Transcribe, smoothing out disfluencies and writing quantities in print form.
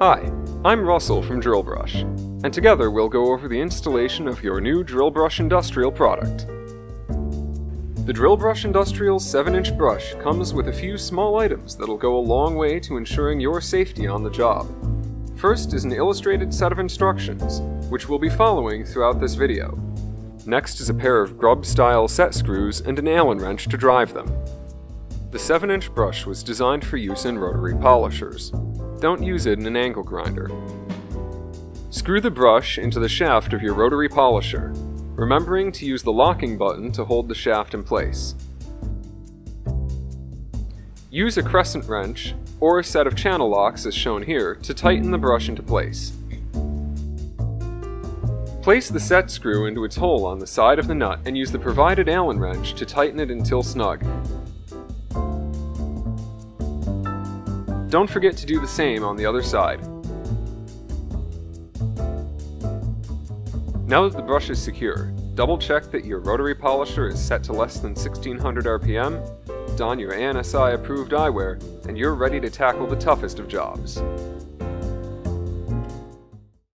Hi, I'm Russell from Drillbrush, and together we'll go over the installation of your new Drillbrush Industrial product. The Drillbrush Industrial 7-inch brush comes with a few small items that'll go a long way to ensuring your safety on the job. First is an illustrated set of instructions, which we'll be following throughout this video. Next is a pair of grub-style set screws and an Allen wrench to drive them. The 7-inch brush was designed for use in rotary polishers. Don't use it in an angle grinder. Screw the brush into the shaft of your rotary polisher, remembering to use the locking button to hold the shaft in place. Use a crescent wrench, or a set of channel locks as shown here, to tighten the brush into place. Place the set screw into its hole on the side of the nut and use the provided Allen wrench to tighten it until snug. Don't forget to do the same on the other side. Now that the brush is secure, double check that your rotary polisher is set to less than 1600 RPM, don your ANSI approved eyewear, and you're ready to tackle the toughest of jobs.